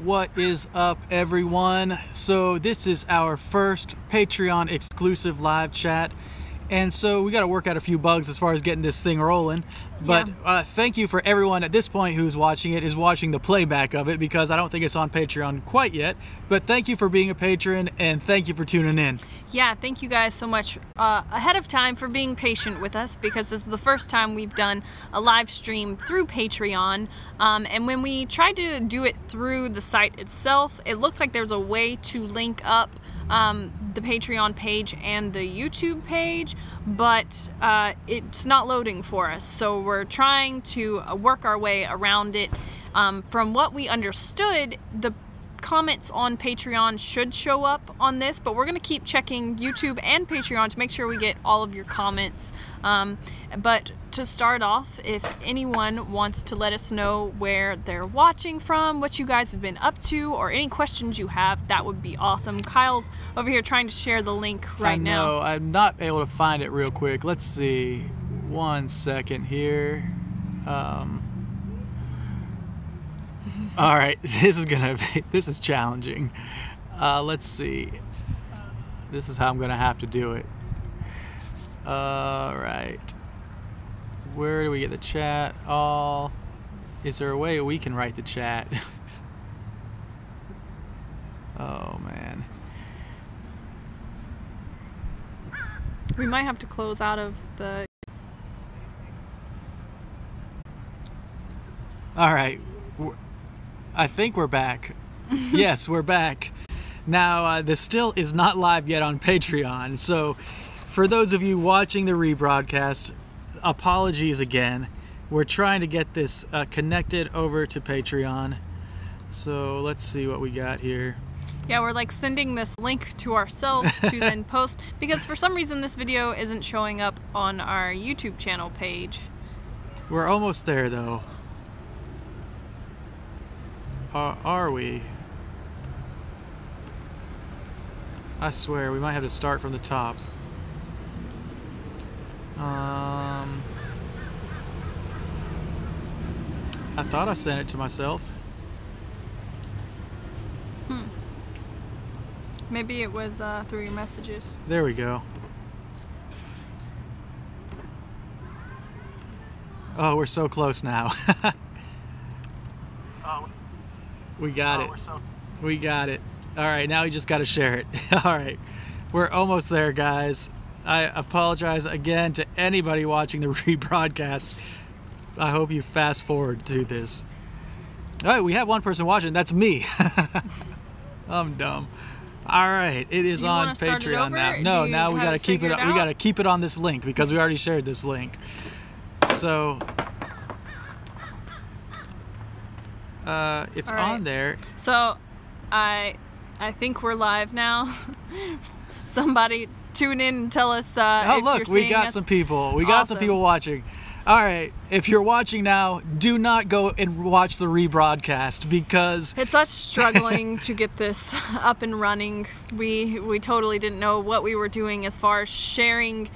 What is up, everyone? So this is our first Patreon exclusive live chat, and so we got to work out a few bugs as far as getting this thing rolling. But thank you for everyone at this point who's watching it, is watching the playback of it, because I don't think it's on Patreon quite yet. But thank you for being a patron, and thank you for tuning in. Yeah, thank you guys so much ahead of time for being patient with us, because this is the first time we've done a live stream through Patreon. And when we tried to do it through the site itself, it looked like there's a way to link up the Patreon page and the YouTube page, but it's not loading for us. So we're trying to work our way around it. From what we understood, the comments on Patreon should show up on this, but we're going to keep checking YouTube and Patreon to make sure we get all of your comments. But to start off, if anyone wants to let us know where they're watching from, what you guys have been up to, or any questions you have, that would be awesome. Kyle's over here trying to share the link right now. No, I'm not able to find it real quick. Let's see. 1 second here. All right, this is challenging. Let's see. This is how I'm gonna have to do it. All right. Where do we get the chat? All. Is there a way we can write the chat? Oh man. We might have to close out of the. All right. I think we're back. Yes, we're back. Now, this still is not live yet on Patreon, so for those of you watching the rebroadcast, apologies again. We're trying to get this connected over to Patreon. So let's see what we got here. Yeah, we're like sending this link to ourselves to then post, because for some reason this video isn't showing up on our YouTube channel page. We're almost there, though. Are we? I swear, we might have to start from the top. I thought I sent it to myself. Maybe it was through your messages. There we go. Oh, we're so close now. We got it. We got it. All right, now we just got to share it. All right, we're almost there, guys. I apologize again to anybody watching the rebroadcast. I hope you fast forward through this. All right, we have one person watching. That's me. I'm dumb. All right, it is on Patreon now. No, now we got to keep it. We got to keep it on this link because we already shared this link. So. It's on there. So, I think we're live now. Somebody tune in and tell us oh, look, we got some people. We got some people watching. All right, if you're watching now, do not go and watch the rebroadcast, because it's us struggling to get this up and running. We totally didn't know what we were doing as far as sharing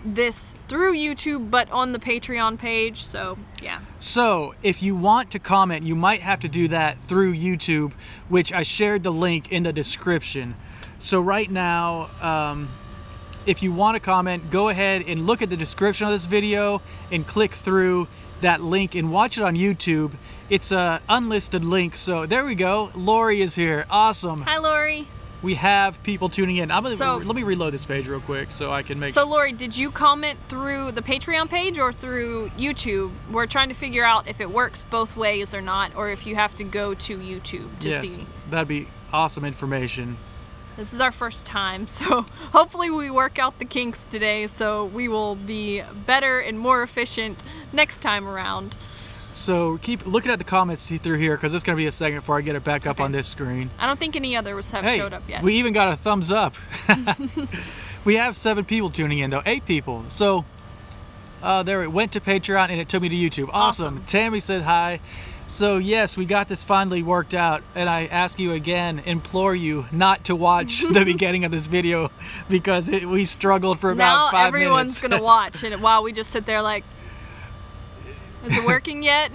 this through YouTube, but on the Patreon page. So yeah, so if you want to comment, you might have to do that through YouTube, which I shared the link in the description. So right now, if you want to comment, go ahead and look at the description of this video and click through that link and watch it on YouTube. It's a unlisted link. So there we go. Lori is here. Awesome. Hi, Lori. We have people tuning in. Let me reload this page real quick so I can make... So, Lori, did you comment through the Patreon page or through YouTube? We're trying to figure out if it works both ways or not, or if you have to go to YouTube to see. Yes, that'd be awesome information. This is our first time, so hopefully we work out the kinks today, so we will be better and more efficient next time around. So keep looking at the comments through here, because it's going to be a second before I get it back up on this screen. I don't think any others have showed up yet. We even got a thumbs up. We have 7 people tuning in, though. 8 people. So there, it went to Patreon and it took me to YouTube. Awesome. Tammy said hi. So yes, we got this finally worked out, and I ask you again, implore you not to watch the beginning of this video, because we struggled for about 5 minutes. Now everyone's going to watch, and while we just sit there like, is it working yet?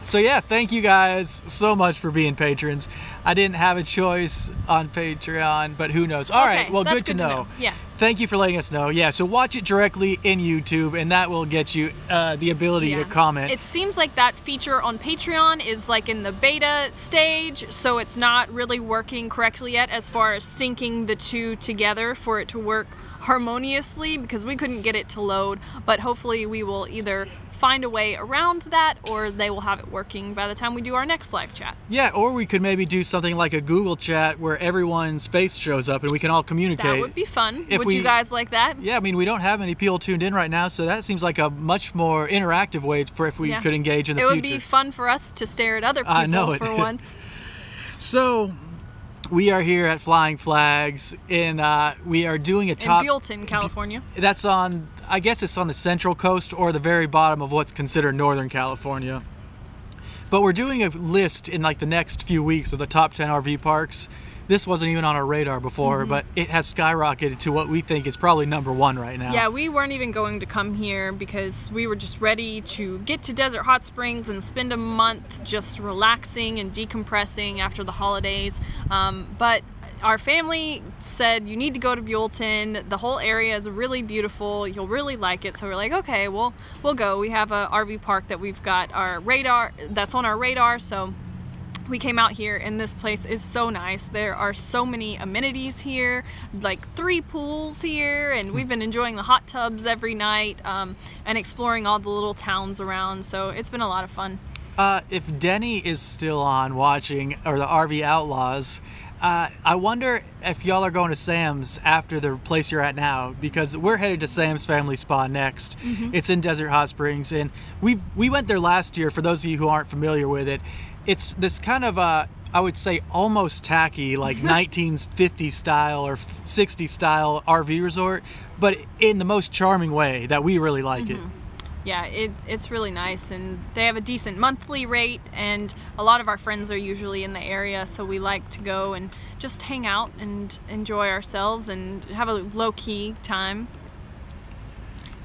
So yeah, thank you guys so much for being patrons. I didn't have a choice on Patreon, but who knows? All right, well, good to know. Yeah. Thank you for letting us know. Yeah, so watch it directly in YouTube, and that will get you the ability to comment. It seems like that feature on Patreon is like in the beta stage, so it's not really working correctly yet as far as syncing the two together for it to work harmoniously, because we couldn't get it to load, but hopefully we will either find a way around that, or they will have it working by the time we do our next live chat. Yeah, or we could maybe do something like a Google chat where everyone's face shows up and we can all communicate. That would be fun. Would you guys like that? Yeah, I mean, we don't have many people tuned in right now, so that seems like a much more interactive way for if we could engage in the future. It would be fun for us to stare at other people for once. So, we are here at Flying Flags, and we are doing a top... In Buellton, California. That's on, I guess it's on the central coast or the very bottom of what's considered Northern California. But we're doing a list in like the next few weeks of the top 10 RV parks. This wasn't even on our radar before, but it has skyrocketed to what we think is probably #1 right now. Yeah, we weren't even going to come here because we were just ready to get to Desert Hot Springs and spend a month just relaxing and decompressing after the holidays. But our family said, you need to go to Buellton. The whole area is really beautiful. You'll really like it. So we're like, okay, we'll go. We have a RV park that we've got our radar, that's on our radar. So we came out here, and this place is so nice. There are so many amenities here, like 3 pools here, and we've been enjoying the hot tubs every night and exploring all the little towns around. So it's been a lot of fun. If Denny is still on watching, or the RV Outlaws, I wonder if y'all are going to Sam's after the place you're at now, because we're headed to Sam's Family Spa next. It's in Desert Hot Springs, and we went there last year. For those of you who aren't familiar with it, it's this kind of I would say almost tacky, like 1950s style or 60s style RV resort, but in the most charming way that we really like it. Yeah, it's really nice, and they have a decent monthly rate, and a lot of our friends are usually in the area, so we like to go and just hang out and enjoy ourselves and have a low-key time.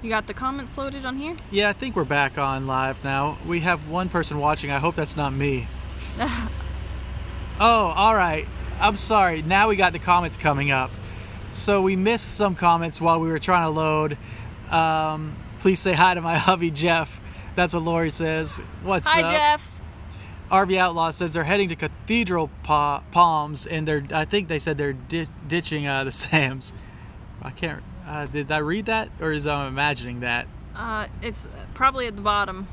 You got the comments loaded on here? Yeah, I think we're back on live now. We have one person watching. I hope that's not me. Oh, all right. I'm sorry. Now we got the comments coming up. So we missed some comments while we were trying to load. Please say hi to my hubby, Jeff. That's what Lori says. What's up? Hi, Jeff. RV Outlaw says they're heading to Cathedral Palms, and I think they said they're ditching the Sam's. I can't... did I read that, or is I imagining that? It's probably at the bottom.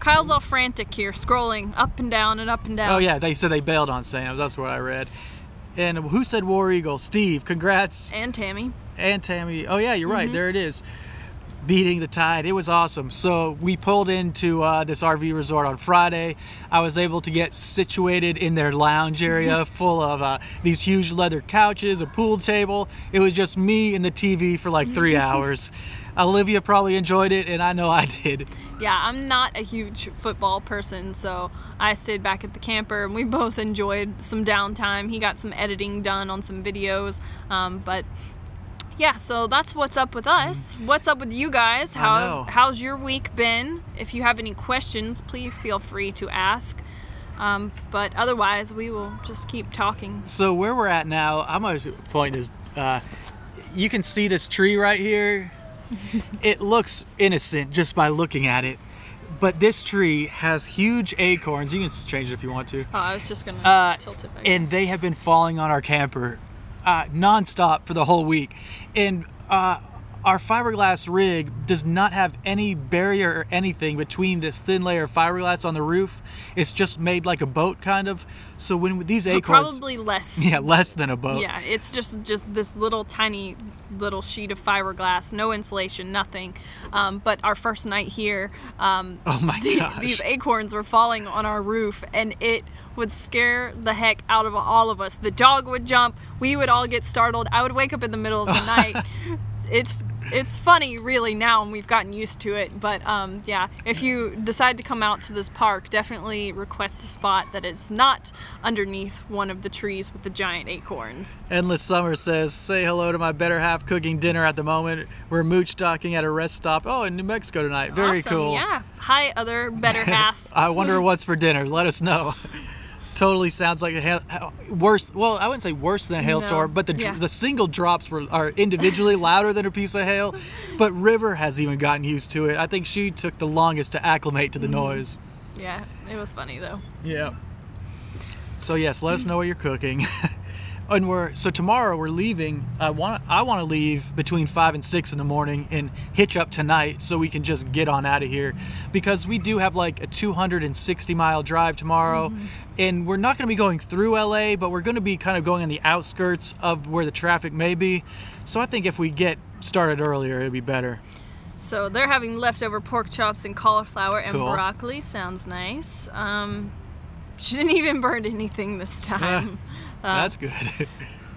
Kyle's all frantic here, scrolling up and down and up and down. Oh yeah, they said they bailed on Sam's. That's what I read. And who said War Eagle? Steve, congrats. And Tammy. And Tammy. Oh yeah, you're right. There it is. Beating the tide. It was awesome. So we pulled into this RV resort on Friday. I was able to get situated in their lounge area full of these huge leather couches, a pool table. It was just me and the TV for like 3 hours. Olivia probably enjoyed it, and I know I did. Yeah, I'm not a huge football person, so I stayed back at the camper, and we both enjoyed some downtime. He got some editing done on some videos, but yeah, so that's what's up with us. What's up with you guys? How's your week been? If you have any questions, please feel free to ask. But otherwise, we will just keep talking. So where we're at now, I'm going to point this. You can see this tree right here. It looks innocent just by looking at it. But this tree has huge acorns. You can change it if you want to. Oh, I was just going to tilt it back. And they have been falling on our camper non-stop for the whole week. And our fiberglass rig does not have any barrier or anything between this thin layer of fiberglass on the roof. It's just made like a boat, kind of. So when these acorns... Probably less. Yeah, less than a boat. Yeah, it's just this little tiny little sheet of fiberglass, no insulation, nothing. But our first night here, oh my gosh, these acorns were falling on our roof, and it would scare the heck out of all of us. The dog would jump, we would all get startled. I would wake up in the middle of the night. It's It's funny really now, and we've gotten used to it, but yeah, if you decide to come out to this park, definitely request a spot that is not underneath one of the trees with the giant acorns. Endless Summer says, say hello to my better half cooking dinner at the moment. We're mooch talking at a rest stop. Oh, in New Mexico tonight. Very awesome, cool. Yeah. Hi, other better half. I wonder what's for dinner. Let us know. Totally sounds like worse. Well, I wouldn't say worse than a hailstorm, but the single drops are individually louder than a piece of hail. But River has even gotten used to it. I think she took the longest to acclimate to the noise. Yeah, it was funny though. Yeah. So yes, let us know what you're cooking. And so tomorrow we're leaving. I want to leave between 5 and 6 in the morning and hitch up tonight so we can just get on out of here, because we do have like a 260-mile drive tomorrow, and we're not going to be going through LA, but we're going to be kind of going on the outskirts of where the traffic may be. So I think if we get started earlier, it'd be better. So they're having leftover pork chops and cauliflower and Cool. broccoli. Sounds nice. She didn't even burn anything this time. That's good.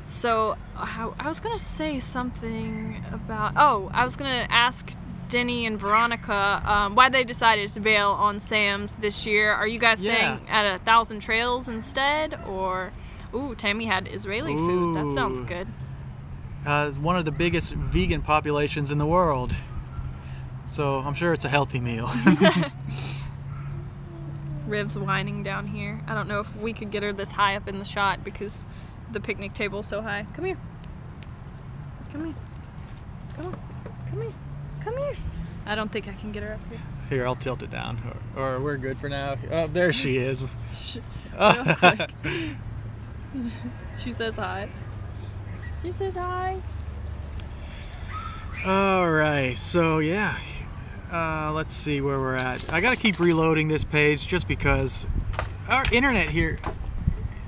So I was gonna say something about, I was gonna ask Denny and Veronica why they decided to bail on Sam's this year. Are you guys staying at 1,000 Trails instead, or Tammy had Israeli food. That sounds good. It's one of the biggest vegan populations in the world, so I'm sure it's a healthy meal. Riv's whining down here. I don't know if we could get her this high up in the shot because the picnic table's so high. Come here. Come here. Come on. Come here. Come here. I don't think I can get her up here. Here, I'll tilt it down. Or we're good for now. Oh, there she is. Real quick. She says hi. She says hi. All right, so yeah. Let's see where we're at. I gotta keep reloading this page just because our internet here,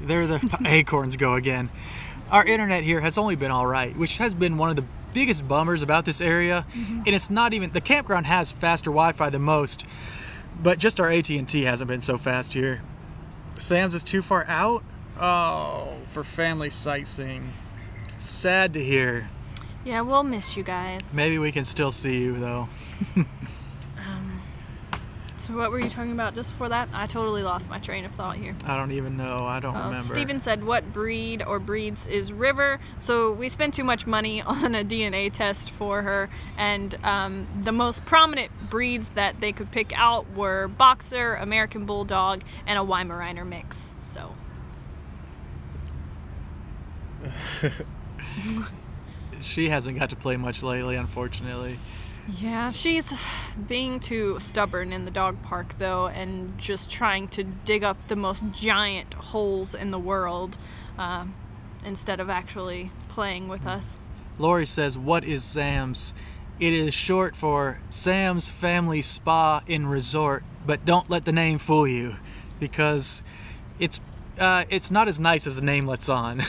there the acorns go again. Our internet here has only been all right, which has been one of the biggest bummers about this area. And it's not even, the campground has faster Wi-Fi than most, but just our AT&T hasn't been so fast here. Sam's is too far out? Oh, for family sightseeing. Sad to hear. Yeah, we'll miss you guys. Maybe we can still see you though. So what were you talking about just before that? I totally lost my train of thought here. I don't even know. I don't remember. Steven said, what breed or breeds is River? So we spent too much money on a DNA test for her, and the most prominent breeds that they could pick out were Boxer, American Bulldog, and a Weimaraner mix. So. She hasn't got to play much lately, unfortunately. Yeah, she's being too stubborn in the dog park though, and just trying to dig up the most giant holes in the world instead of actually playing with us. Lori says, what is Sam's? It is short for Sam's Family Spa and Resort, but don't let the name fool you, because it's not as nice as the name lets on.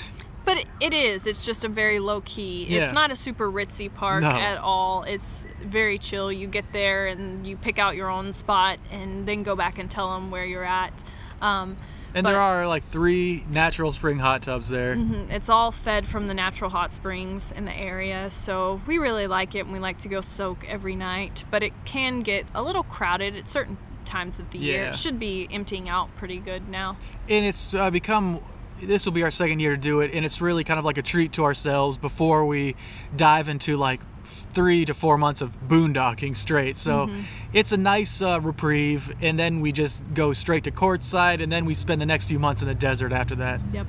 But it is. It's just a very low-key. Yeah. It's not a super ritzy park at all. It's very chill. You get there and you pick out your own spot and then go back and tell them where you're at. And there are like 3 natural spring hot tubs there. It's all fed from the natural hot springs in the area, so we really like it, and we like to go soak every night. But it can get a little crowded at certain times of the year. It should be emptying out pretty good now. And it's become... This will be our 2nd year to do it, and it's really kind of like a treat to ourselves before we dive into like 3 to 4 months of boondocking straight. So it's a nice reprieve, and then we just go straight to courtside, and then we spend the next few months in the desert after that. Yep.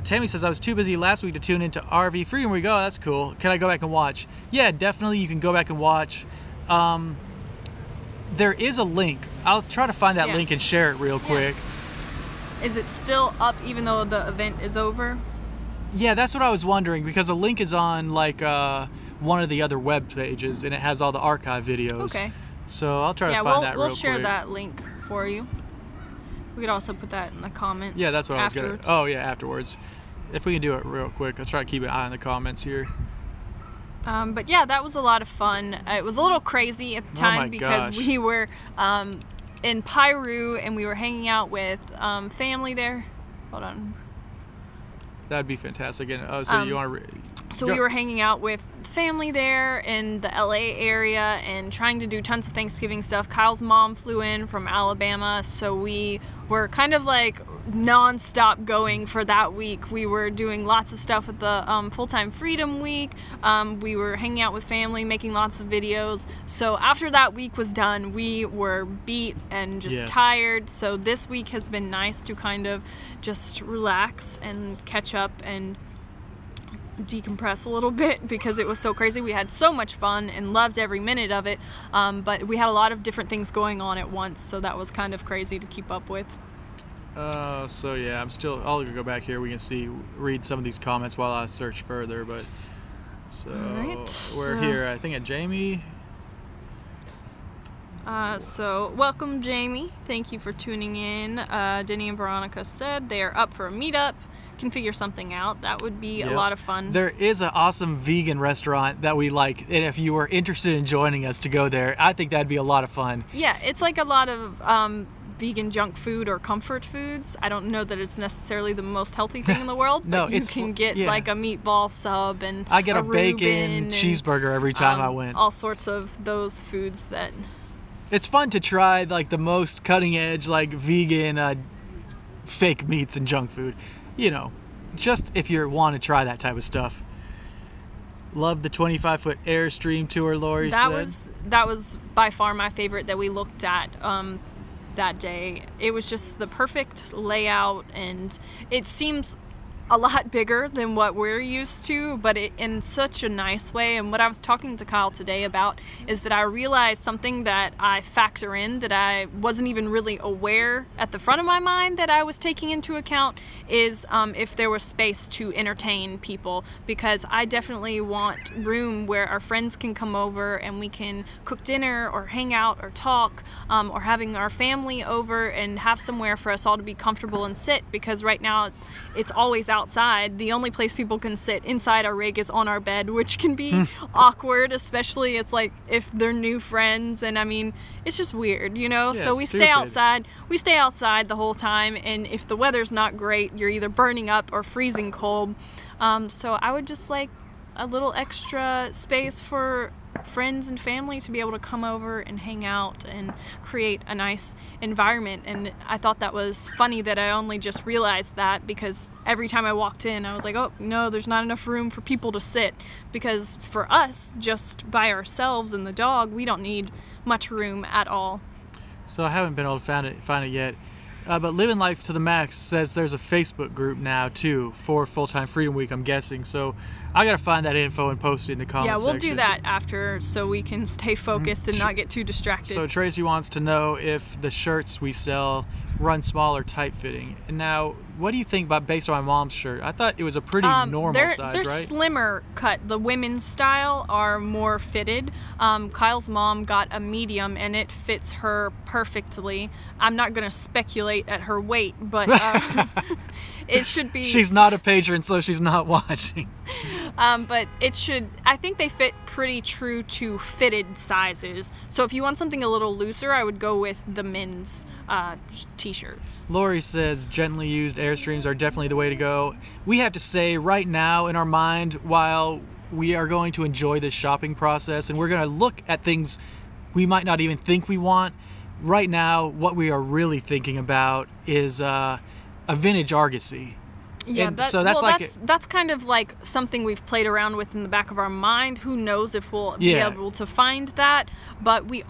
Tammy says, I was too busy last week to tune into RV Freedom. We go, that's cool. Can I go back and watch? Yeah, definitely you can go back and watch. There is a link. I'll try to find that link and share it real quick. Is it still up even though the event is over? Yeah, that's what I was wondering, because the link is on like one of the other web pages, and it has all the archive videos. Okay. So I'll try to find that real quick. We'll share that link for you. We could also put that in the comments. Yeah, that's what afterwards. I was gonna. Oh yeah, afterwards. If we can do it real quick, I'll try to keep an eye on the comments here. But yeah, that was a lot of fun. It was a little crazy at the time because we were in Piru, and we were hanging out with family there. Hold on. That'd be fantastic. And so you want to So we were hanging out with family there in the LA area and trying to do tons of Thanksgiving stuff. Kyle's mom flew in from Alabama, so we were kind of like non-stop going for that week. We were doing lots of stuff with the Full-Time Freedom Week. We were hanging out with family, making lots of videos. So after that week was done, we were beat and just tired. So this week has been nice to kind of just relax and catch up and decompress a little bit because it was so crazy. We had so much fun and loved every minute of it, but we had a lot of different things going on at once, so that was kind of crazy to keep up with. So yeah, I'll go back here. We can read some of these comments while I search further, but so we're here, I think, at Jamie. So welcome, Jamie. Thank you for tuning in. Denny and Veronica said they're up for a meetup. Can figure something out. That would be a lot of fun. There is an awesome vegan restaurant that we like, and if you were interested in joining us to go there, I think that'd be a lot of fun. Yeah, it's like a lot of vegan junk food or comfort foods. I don't know that it's necessarily the most healthy thing in the world, no, but you can get like a meatball sub and I get a bacon cheeseburger every time I went. All sorts of those foods that... It's fun to try like the most cutting edge like vegan fake meats and junk food. You know, just if you want to try that type of stuff. Love the 25-foot Airstream tour, Lori said. That was by far my favorite that we looked at that day. It was just the perfect layout, and it seems a lot bigger than what we're used to, but in such a nice way. And what I was talking to Kyle today about is that I realized something that I factor in that I wasn't even really aware at the front of my mind that I was taking into account is if there was space to entertain people, because I definitely want room where our friends can come over and we can cook dinner or hang out or talk, or having our family over and have somewhere for us all to be comfortable and sit, because right now it's always outside. The only place people can sit inside our rig is on our bed, which can be awkward, especially it's like if they're new friends, and I mean it's just weird, you know. Yeah, so we stay outside the whole time, and if the weather's not great, you're either burning up or freezing cold. So I would just like a little extra space for friends and family to be able to come over and hang out and create a nice environment. And I thought that was funny that I only just realized that, because every time I walked in I was like, oh no, there's not enough room for people to sit, because for us, just by ourselves and the dog, we don't need much room at all. So I haven't been able to find it yet. But Living Life to the Max says there's a Facebook group now too for Full-Time Freedom Week, I'm guessing. So I gotta find that info and post it in the comments section. Yeah, we'll do that after so we can stay focused and not get too distracted. So Tracy wants to know if the shirts we sell run small or tight fitting. And now, what do you think about, based on my mom's shirt? I thought it was a pretty normal size, they're right? Slimmer cut. The women's style are more fitted. Kyle's mom got a medium and it fits her perfectly. I'm not going to speculate at her weight, but it should be... She's not a patron, so she's not watching. But it should... I think they fit pretty true to fitted sizes. So if you want something a little looser, I would go with the men's t-shirts. Lori says gently used Airstreams are definitely the way to go. We have to say right now in our mind, while we are going to enjoy this shopping process and we're going to look at things we might not even think we want, right now what we are really thinking about is a vintage Argosy. Yeah, that's kind of like something we've played around with in the back of our mind. Who knows if we'll be able to find that, but we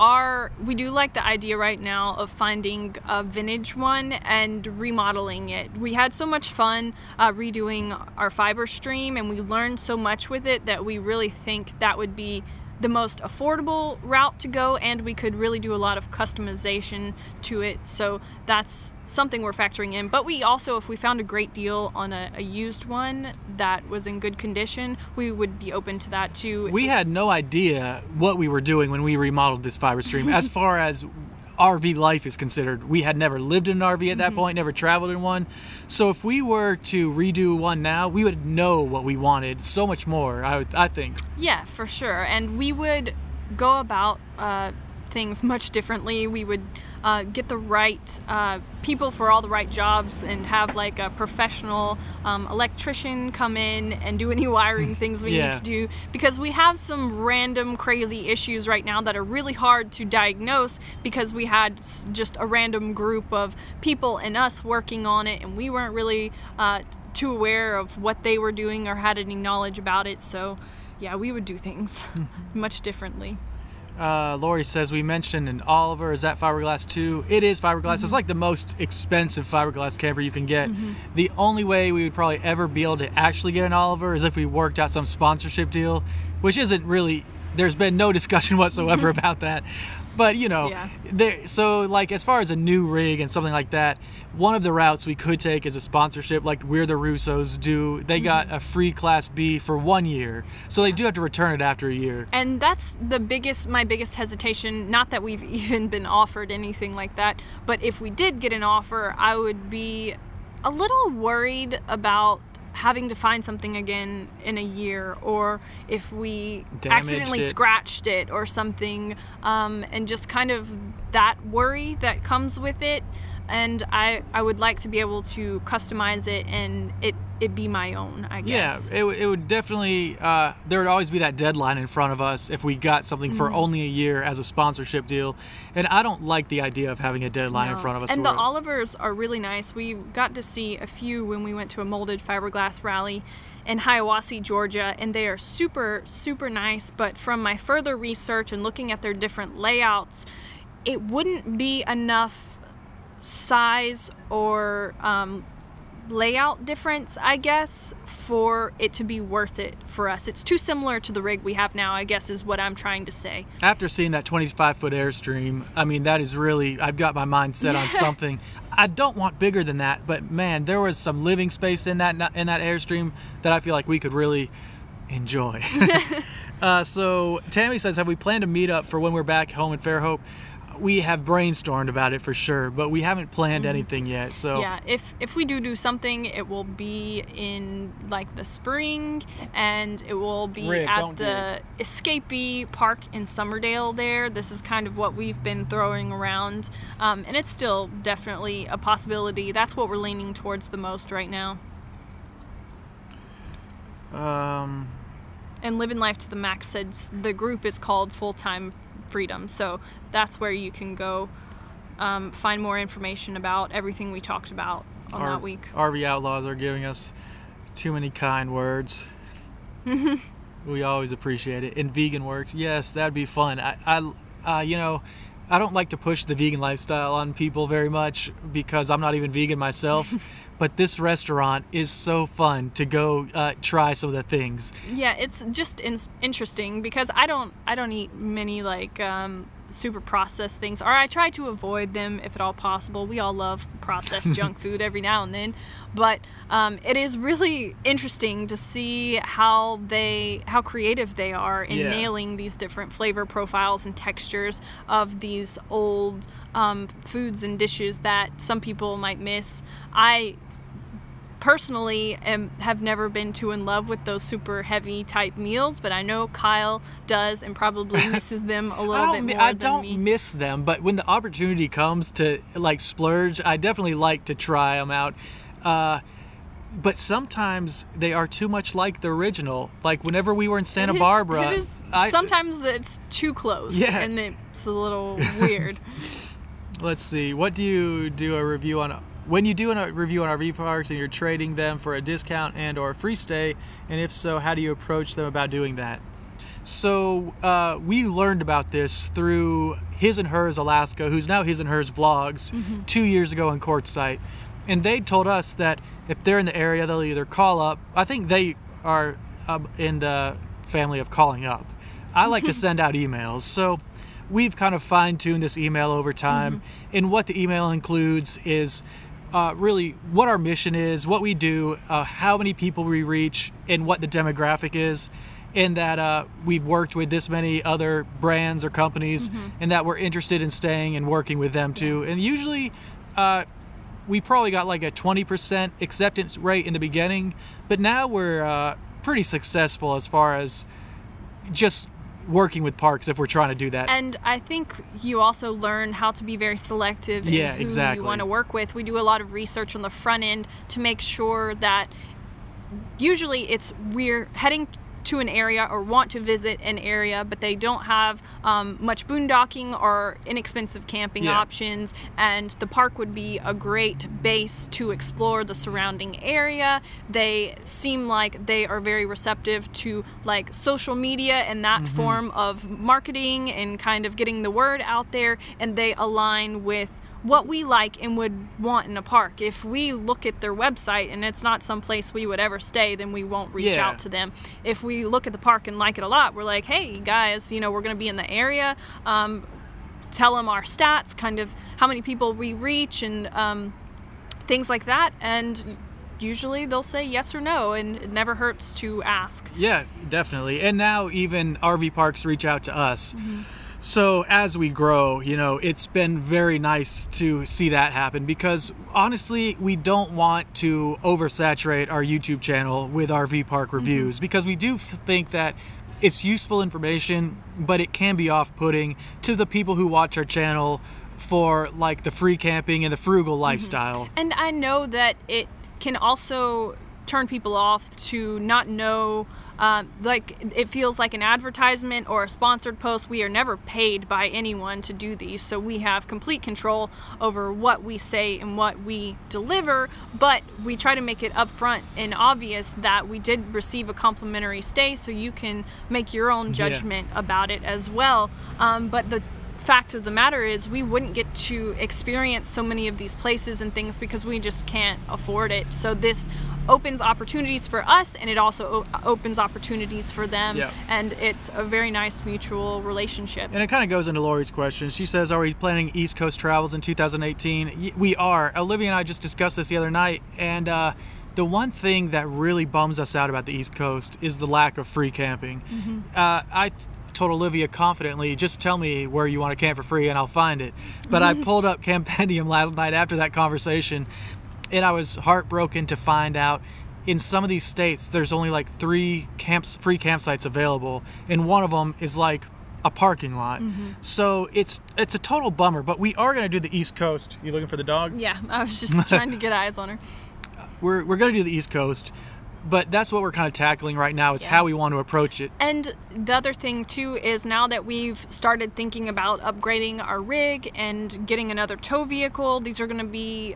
do like the idea right now of finding a vintage one and remodeling it. We had so much fun redoing our fiber stream, and we learned so much with it that we really think that would be the most affordable route to go, and we could really do a lot of customization to it. So that's something we're factoring in. But we also, if we found a great deal on a used one that was in good condition, we would be open to that too. We had no idea what we were doing when we remodeled this fiber stream. As far as RV life is considered, we had never lived in an RV at that point, never traveled in one. So if we were to redo one now, we would know what we wanted so much more, I think. Yeah, for sure. And we would go about things much differently. We would get the right people for all the right jobs and have like a professional electrician come in and do any wiring things we need to do, because we have some random crazy issues right now that are really hard to diagnose because we had just a random group of people and us working on it, and we weren't really too aware of what they were doing or had any knowledge about it. So yeah, we would do things much differently. Lori says, we mentioned an Oliver. Is that fiberglass too? It is fiberglass. It's like the most expensive fiberglass camper you can get. The only way we would probably ever be able to actually get an Oliver is if we worked out some sponsorship deal, which isn't really, there's been no discussion whatsoever about that. But you know, so like as far as a new rig and something like that, one of the routes we could take is a sponsorship, like We're the Russos do. They got a free Class B for 1 year, so they do have to return it after a year. And that's my biggest hesitation. Not that we've even been offered anything like that, but if we did get an offer, I would be a little worried about having to find something again in a year, or if we accidentally scratched it or something, and just kind of that worry that comes with it. And I would like to be able to customize it and it be my own, I guess. Yeah, it would definitely, there would always be that deadline in front of us if we got something for only a year as a sponsorship deal. And I don't like the idea of having a deadline in front of us. And the Olivers are really nice. We got to see a few when we went to a molded fiberglass rally in Hiawassee, Georgia, and they are super, super nice. But from my further research and looking at their different layouts, it wouldn't be enough size or layout difference, I guess, for it to be worth it for us. It's too similar to the rig we have now, I guess, is what I'm trying to say. After seeing that 25-foot Airstream, I mean, that is really, I've got my mind set on something. I don't want bigger than that, but man, there was some living space in that Airstream that I feel like we could really enjoy. So Tammy says, have we planned a meetup for when we're back home in Fairhope? We have brainstormed about it for sure, but we haven't planned anything yet. So yeah, if we do something, it will be in like the spring, and it will be at the Escapee Park in Summerdale there. This is kind of what we've been throwing around, and it's still definitely a possibility. That's what we're leaning towards the most right now. And Living Life to the Max said the group is called Full-Time Freedom, so that's where you can go find more information about everything we talked about on that week. RV Outlaws are giving us too many kind words. We always appreciate it. And Vegan Works, yes, that'd be fun. You know, I don't like to push the vegan lifestyle on people very much because I'm not even vegan myself. But this restaurant is so fun to go try some of the things. Yeah, it's just interesting because I don't eat many like super processed things, or I try to avoid them if at all possible. We all love processed junk food every now and then, but it is really interesting to see how creative they are in nailing these different flavor profiles and textures of these old foods and dishes that some people might miss. I personally have never been too in love with those super heavy type meals, but I know Kyle does and probably misses them a little bit more than me. I don't miss them, but when the opportunity comes to like splurge, I definitely like to try them out. But sometimes they are too much like the original. Like whenever we were in Santa Barbara, sometimes it's too close, and it's a little weird. Let's see. What do you do a review on? When you do a review on RV parks and you're trading them for a discount and or a free stay, and if so, how do you approach them about doing that? So we learned about this through His and Hers Alaska, who's now His and Hers Vlogs, 2 years ago in Quartzsite. And they told us that if they're in the area, they'll either call up. I think they are in the family of calling up. I like to send out emails. So we've kind of fine-tuned this email over time. And what the email includes is really what our mission is, what we do, how many people we reach, and what the demographic is, and that we've worked with this many other brands or companies, and that we're interested in staying and working with them too. And usually we probably got like a 20% acceptance rate in the beginning, but now we're pretty successful as far as just working with parks if we're trying to do that. And I think you also learn how to be very selective in who exactly. you want to work with. We do a lot of research on the front end to make sure that usually we're heading to an area or want to visit an area, but they don't have much boondocking or inexpensive camping options, and the park would be a great base to explore the surrounding area. They seem like they are very receptive to like social media and that form of marketing and kind of getting the word out there, and they align with what we like and would want in a park. If we look at their website and it's not someplace we would ever stay, then we won't reach out to them. If we look at the park and like it a lot, we're like, hey guys, you know, we're going to be in the area. Tell them our stats, kind of how many people we reach and things like that. And usually they'll say yes or no, and it never hurts to ask. Yeah, definitely. And now even RV parks reach out to us. So as we grow, you know, it's been very nice to see that happen, because honestly, we don't want to oversaturate our YouTube channel with RV park reviews, because we do think that it's useful information, but it can be off-putting to the people who watch our channel for like the free camping and the frugal lifestyle. And I know that it can also turn people off to not know, like it feels like an advertisement or a sponsored post. We are never paid by anyone to do these, so we have complete control over what we say and what we deliver, but we try to make it upfront and obvious that we did receive a complimentary stay, so you can make your own judgment about it as well. But the fact of the matter is we wouldn't get to experience so many of these places and things because we just can't afford it. So this opens opportunities for us, and it also opens opportunities for them, and it's a very nice mutual relationship. And it kind of goes into Lori's question. She says, are we planning East Coast travels in 2018? We are. Olivia and I just discussed this the other night, and the one thing that really bums us out about the East Coast is the lack of free camping. I told Olivia confidently, just tell me where you want to camp for free and I'll find it. But I pulled up Campendium last night after that conversation, and I was heartbroken to find out in some of these states there's only like 3 free campsites available, and one of them is like a parking lot. So it's a total bummer. But we are going to do the East Coast. You looking for the dog? Yeah, I was just trying to get eyes on her. We're going to do the East Coast, but that's what we're kind of tackling right now, is how we want to approach it. And the other thing too is now that we've started thinking about upgrading our rig and getting another tow vehicle, these are going to be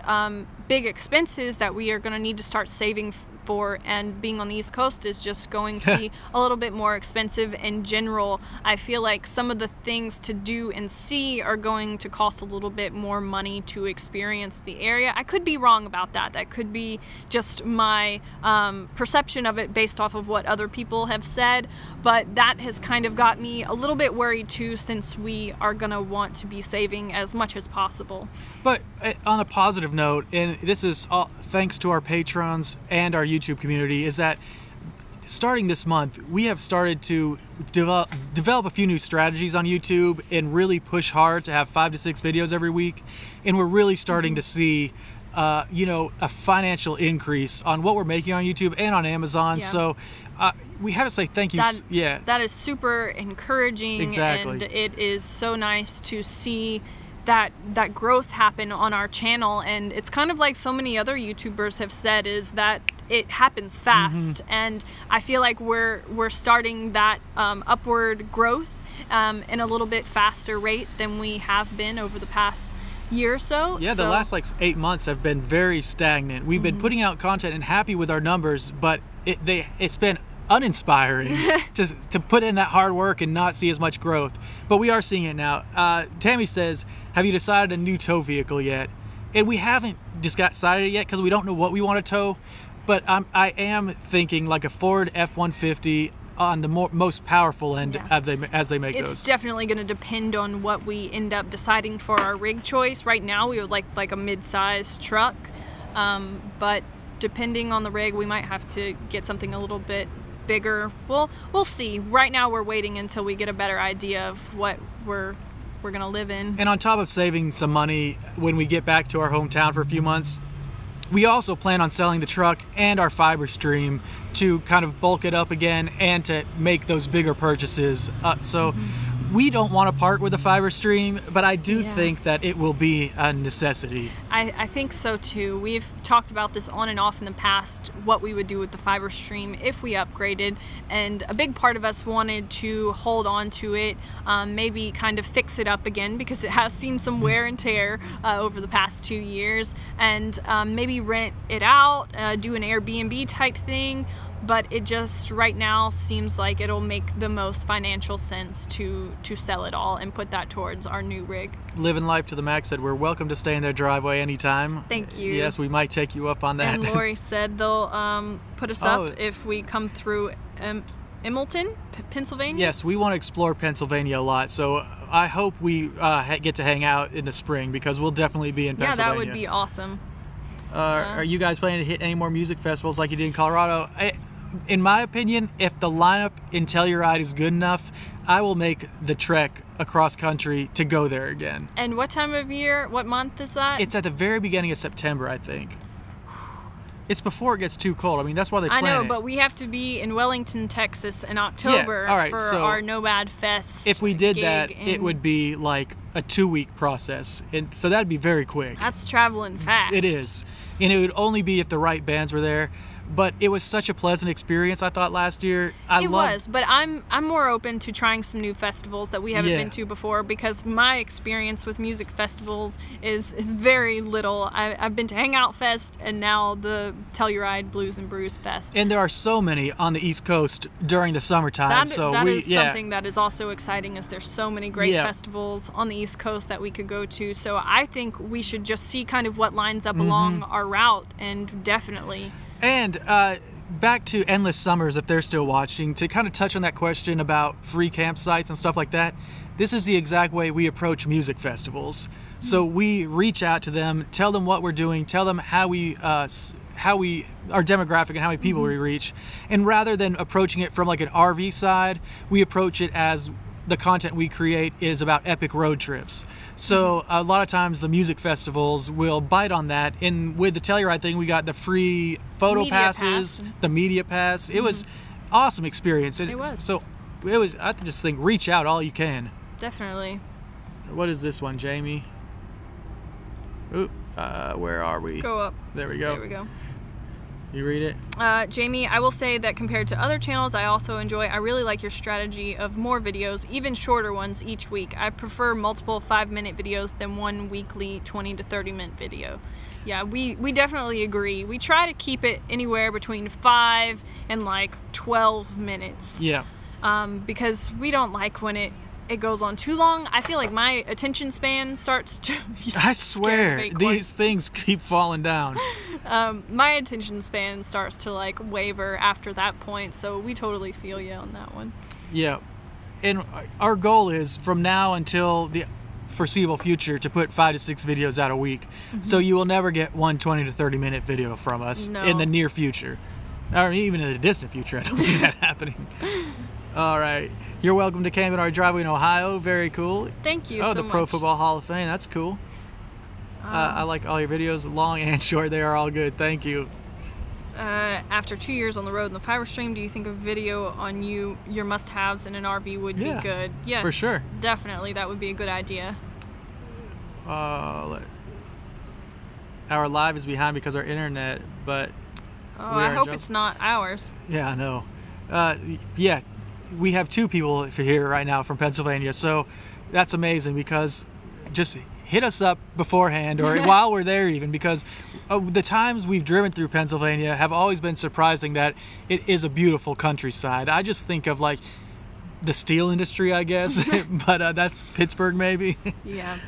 big expenses that we are going to need to start saving for, and being on the East Coast is just going to be a little bit more expensive in general. I feel like some of the things to do and see are going to cost a little bit more money to experience the area. I could be wrong about that. That could be just my perception of it based off of what other people have said, but that has kind of got me a little bit worried too, since we are gonna want to be saving as much as possible. But on a positive note, and this is all thanks to our patrons and our YouTube community, is that starting this month we have started to develop a few new strategies on YouTube and really push hard to have 5 to 6 videos every week, and we're really starting to see you know, a financial increase on what we're making on YouTube and on Amazon. So we have to say thank you. That is super encouraging. And it is so nice to see that growth happen on our channel. And it's kind of like so many other YouTubers have said, is that it happens fast. And I feel like we're starting that upward growth in a little bit faster rate than we have been over the past year or so. Yeah, the last like 8 months have been very stagnant. We've been putting out content and happy with our numbers, but it's been uninspiring to put in that hard work and not see as much growth. But we are seeing it now. Tammy says, have you decided a new tow vehicle yet? And we haven't decided it yet because we don't know what we want to tow, but I am thinking like a Ford F-150 on the most powerful end as they make those. It's definitely going to depend on what we end up deciding for our rig choice. Right now we would like a mid-sized truck, but depending on the rig we might have to get something a little bit bigger. We'll see. Right now we're waiting until we get a better idea of what we're gonna live in. And on top of saving some money when we get back to our hometown for a few months, We also plan on selling the truck and our fiber stream to kind of bulk it up again and to make those bigger purchases. So we don't want to part with the fiber stream, but I do think that it will be a necessity. I think so too. We've talked about this on and off in the past, what we would do with the fiber stream if we upgraded, and a big part of us wanted to hold on to it, maybe kind of fix it up again because it has seen some wear and tear over the past 2 years, and maybe rent it out, do an Airbnb type thing. But it just right now seems like it'll make the most financial sense to sell it all and put that towards our new rig. Living Life to the Max said we're welcome to stay in their driveway anytime. Thank you. Yes, we might take you up on that. And Lori said they'll put us up if we come through Emmleton, Pennsylvania. Yes, we want to explore Pennsylvania a lot, so I hope we get to hang out in the spring because we'll definitely be in Pennsylvania. Yeah, that would be awesome. Are you guys planning to hit any more music festivals like you did in Colorado? In my opinion, if the lineup in Telluride is good enough, I will make the trek across country to go there again. And what time of year, what month is that? It's at the very beginning of September, I think. It's before it gets too cold. I mean, that's why they plan it. I know, but we have to be in Wellington, Texas in October for our Nomad Fest. If we did that, and it would be like a 2-week process. And so that'd be very quick. That's traveling fast. It is. And it would only be if the right bands were there. But it was such a pleasant experience, I thought, last year. It was, but I'm more open to trying some new festivals that we haven't been to before, because my experience with music festivals is very little. I've been to Hangout Fest and now the Telluride Blues and Brews Fest. And there are so many on the East Coast during the summertime. That is something that is also exciting, is there's so many great festivals on the East Coast that we could go to. So I think we should just see kind of what lines up along our route, and definitely... And back to Endless Summers, if they're still watching, to kind of touch on that question about free campsites and stuff like that, this is the exact way we approach music festivals. So we reach out to them, tell them what we're doing, tell them how we our demographic and how many people we reach. And rather than approaching it from like an RV side, we approach it as the content we create is about epic road trips. So a lot of times the music festivals will bite on that. And with the Telluride thing, we got the free photo passes, the media pass. It was awesome experience. And it was. So it was, I just think, reach out all you can. Definitely. What is this one, Jamie? Ooh, where are we? Go up. There we go. There we go. You read it? Jamie, I will say that compared to other channels I really like your strategy of more videos, even shorter ones each week. I prefer multiple 5-minute videos than one weekly 20 to 30-minute video. Yeah, we definitely agree. We try to keep it anywhere between 5 and like 12 minutes. Yeah. Because we don't like when it goes on too long. I feel like my attention span starts to... I swear, these things keep falling down. My attention span starts to like waver after that point, so we totally feel you on that one. Yeah, and our goal is from now until the foreseeable future to put 5 to 6 videos out a week. So you will never get one 20 to 30-minute video from us in the near future, or even in the distant future. I don't see that happening. All right. You're welcome to camp in our driveway in Ohio. Very cool. Thank you so much. Oh, the Pro Football Hall of Fame. That's cool. I like all your videos, long and short. They are all good. Thank you. After 2 years on the road in the fiber stream, do you think a video on your must-haves in an RV would be good? Yes, for sure. Definitely. That would be a good idea. Our live is behind because our internet, but... Oh, I hope it's not ours. Yeah, I know. Yeah. We have 2 people here right now from Pennsylvania, so that's amazing, because just hit us up beforehand or while we're there even, because the times we've driven through Pennsylvania have always been surprising that it is a beautiful countryside. I just think of like the steel industry, I guess, but that's Pittsburgh maybe. Yeah.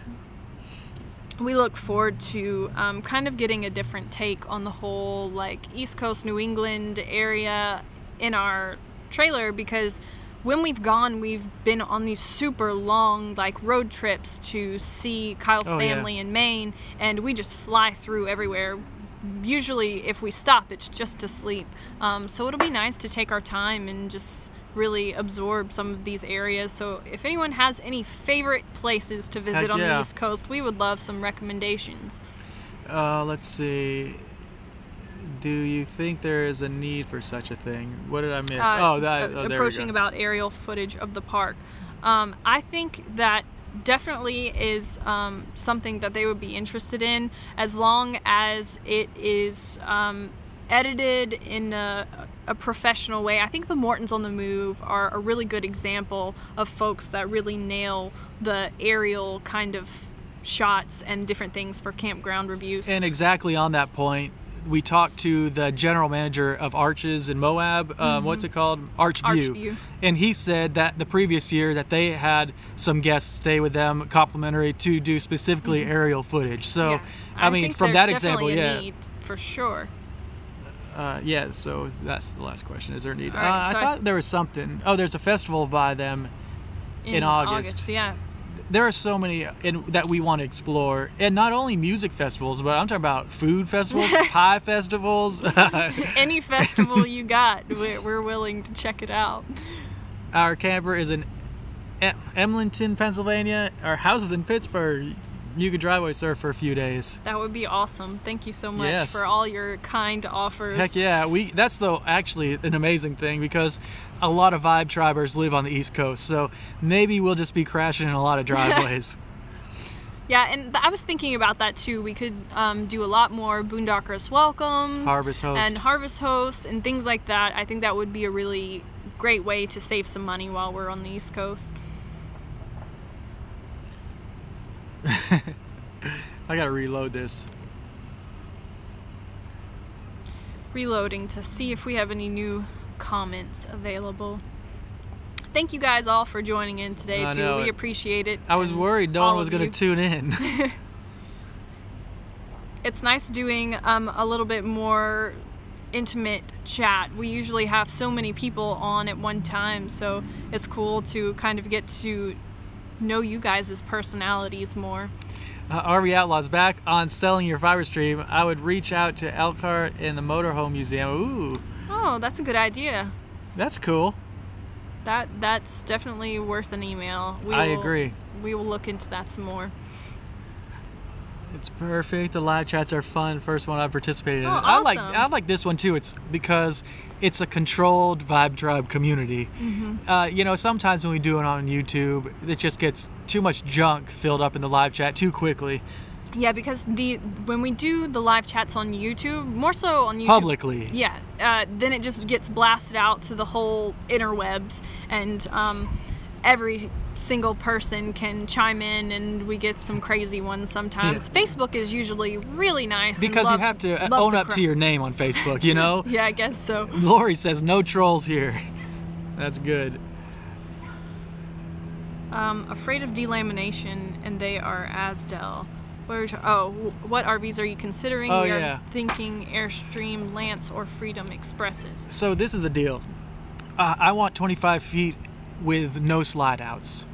We look forward to kind of getting a different take on the whole like East Coast New England area in our trailer, because when we've gone, we've been on these super long like road trips to see Kyle's family in Maine, and we just fly through everywhere. Usually if we stop, it's just to sleep. So it'll be nice to take our time and just really absorb some of these areas. So if anyone has any favorite places to visit on the East Coast, we would love some recommendations. Let's see. Do you think there is a need for such a thing? What did I miss? There we approaching go. about aerial footage of the park. I think that definitely is something that they would be interested in, as long as it is edited in a professional way. I think the Mortons on the Move are a really good example of folks that really nail the aerial kind of shots and different things for campground reviews. And exactly on that point, we talked to the general manager of Arches in Moab. What's it called? Archview. And he said that the previous year that they had some guests stay with them complimentary to do specifically aerial footage. So, Yeah. I mean, think from there's that example, definitely yeah. a need, for sure. Yeah, so that's the last question. Is there a need? All right, I so thought there was something. Oh, there's a festival by them in August. Yeah. There are so many that we want to explore, and not only music festivals, but I'm talking about food festivals, pie festivals. Any festival you got, we're willing to check it out. Our camper is in Emlenton, Pennsylvania. Our house is in Pittsburgh. You could driveway surf for a few days. That would be awesome. Thank you so much Yes. for all your kind offers. Heck yeah, that's actually an amazing thing, because a lot of Vibe Tribers live on the East Coast, so maybe we'll just be crashing in a lot of driveways. Yeah, and I was thinking about that too. We could do a lot more Boondockers welcomes, Harvest host. and harvest hosts, and things like that. I think that would be a really great way to save some money while we're on the East Coast. I gotta reload this. Reloading to see if we have any new comments available. Thank you guys all for joining in today I too. know. We appreciate it. I was and worried no all one was of gonna you. tune in. It's nice doing a little bit more intimate chat. We usually have so many people on at one time, so it's cool to kind of get to know you guys' personalities more. RV Outlaws back on selling your fiber stream. I would reach out to Elkhart and the Motorhome Museum. Ooh, Oh, that's a good idea. that's cool. That's definitely worth an email. I agree. We will look into that some more. It's perfect. The live chats are fun. First one I've participated in. Oh, I awesome. like this one too. It's because it's a controlled Vibe Tribe community. You know, sometimes when we do it on YouTube, it just gets too much junk filled up in the live chat too quickly. Yeah, because when we do the live chats on YouTube, more so on YouTube Publicly. yeah, then it just gets blasted out to the whole interwebs, and every single person can chime in, and we get some crazy ones sometimes. Yeah. Facebook is usually really nice Because and you have to love own the up to your name on Facebook, you know? Yeah, I guess so. Lori says no trolls here. That's good. Afraid of delamination, and they are Asdel. What RVs are you considering? Oh, we are yeah. thinking Airstream, Lance, or Freedom Expresses. So this is the deal. I want 25 feet with no slide outs.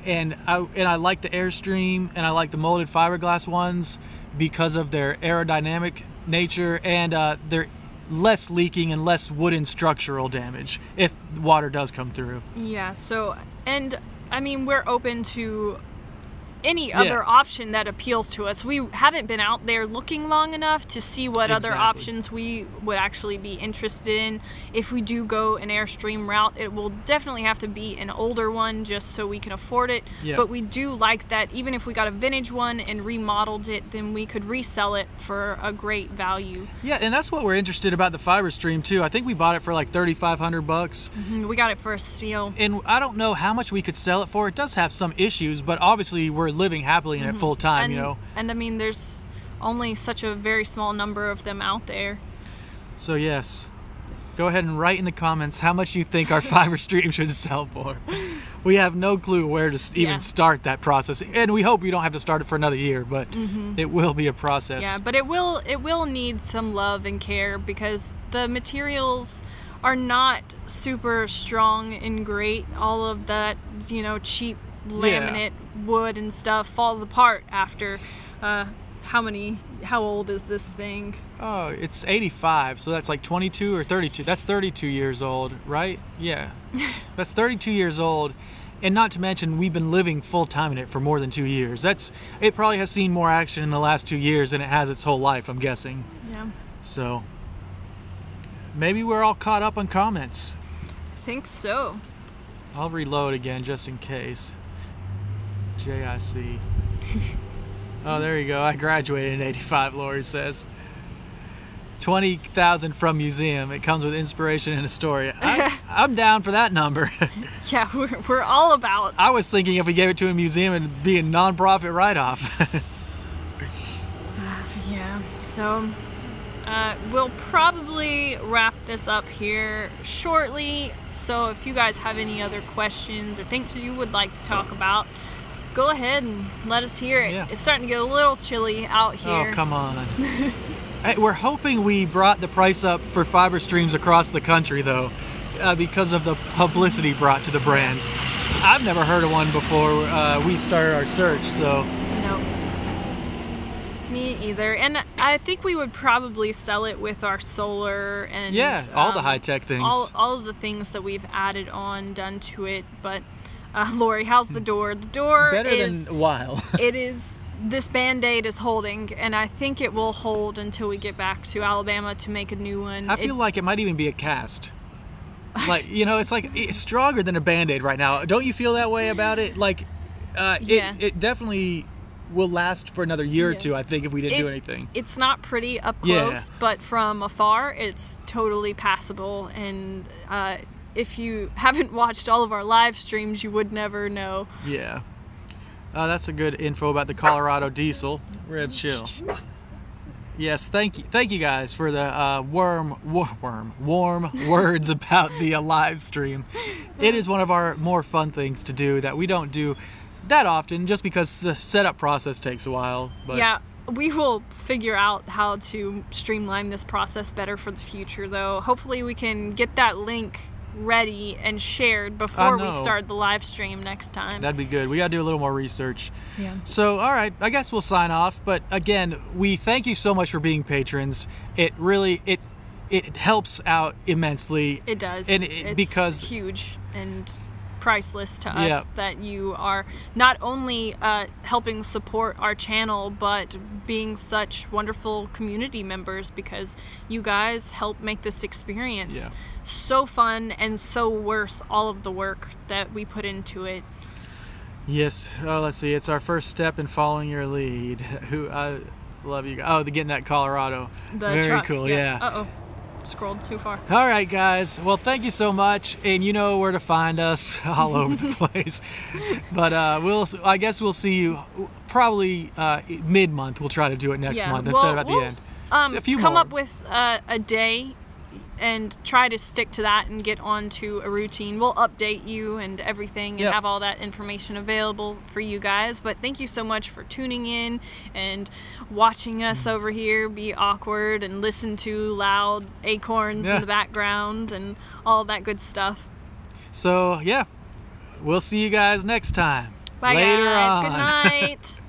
And I like the Airstream, and I like the molded fiberglass ones because of their aerodynamic nature, and they're less leaking and less wooden structural damage if water does come through. Yeah, so, and I mean, we're open to any other option that appeals to us. We haven't been out there looking long enough to see what other Exactly. options we would actually be interested in. If we do go an Airstream route, it will definitely have to be an older one just so we can afford it. Yeah. But we do like that even if we got a vintage one and remodeled it, then we could resell it for a great value. Yeah, and that's what we're interested about the fiber stream too. I think we bought it for like $3,500. We got it for a steal. And I don't know how much we could sell it for. It does have some issues, but obviously we're living happily in it full time, and, you know. And I mean, there's only such a very small number of them out there. So yes, go ahead and write in the comments how much you think our fiber stream should sell for. We have no clue where to even start that process, and we hope we don't have to start it for another year, but it will be a process. Yeah, but it will need some love and care because the materials are not super strong and great. All of that, you know, cheap laminate wood and stuff falls apart after how old is this thing? Oh, it's 85, so that's like 22 or 32. That's 32 years old, right? Yeah. That's 32 years old. And not to mention, we've been living full time in it for more than 2 years. It probably has seen more action in the last 2 years than it has its whole life, I'm guessing. Yeah. So, maybe we're all caught up on comments. I think so. I'll reload again just in case. JIC. Oh, there you go. I graduated in 85, Lori says. 20,000 from museum. It comes with inspiration and a story. I'm down for that number. Yeah, we're all about. I was thinking if we gave it to a museum, it'd be a non-profit write-off. Yeah, so we'll probably wrap this up here shortly. So if you guys have any other questions or things you would like to talk about, go ahead and let us hear it. Yeah. It's starting to get a little chilly out here. Oh, come on. Hey, we're hoping we brought the price up for fiber streams across the country, though, because of the publicity brought to the brand. I've never heard of one before we started our search, so... No. Me either. And I think we would probably sell it with our solar and... Yeah, all the high-tech things. All of the things that we've added on, done to it. But, Lori, how's the door? The door Better is... than a while. It is... This Band-Aid is holding, and I think it will hold until we get back to Alabama to make a new one. I feel like it might even be a cast. Like, you know, it's stronger than a Band-Aid right now. Don't you feel that way about it? Like, Yeah. it definitely will last for another year or two, I think, if we didn't do anything. It's not pretty up close, but from afar, it's totally passable. And if you haven't watched all of our live streams, you would never know. Yeah. That's a good info about the Colorado diesel. Red chill. Yes, thank you guys for the warm words about the live stream. It is one of our more fun things to do that we don't do that often, just because the setup process takes a while. But yeah, we will figure out how to streamline this process better for the future, though. Hopefully we can get that link ready and shared before we start the live stream next time. That'd be good. We gotta do a little more research. Yeah. So, all right, I guess we'll sign off. But again, we thank you so much for being patrons. It really it helps out immensely. It does. And it's because huge and priceless to us that you are not only helping support our channel, but being such wonderful community members, because you guys help make this experience so fun and so worth all of the work that we put into it. Yes. Oh, let's see. It's our first step in following your lead. Who I love you guys. Oh, the getting that Colorado. Very truck. cool. Yeah. Uh-oh. Scrolled too far. All right, guys. Well, thank you so much, and you know where to find us all over the place. But I guess we'll see you probably mid-month. We'll try to do it next month instead of at the end. A few come more. up with a day and try to stick to that and get onto a routine. We'll update you and everything and have all that information available for you guys. But thank you so much for tuning in and watching us over here be awkward and listen to loud acorns in the background and all that good stuff. So, yeah, we'll see you guys next time. Bye, Later guys. on. Good night.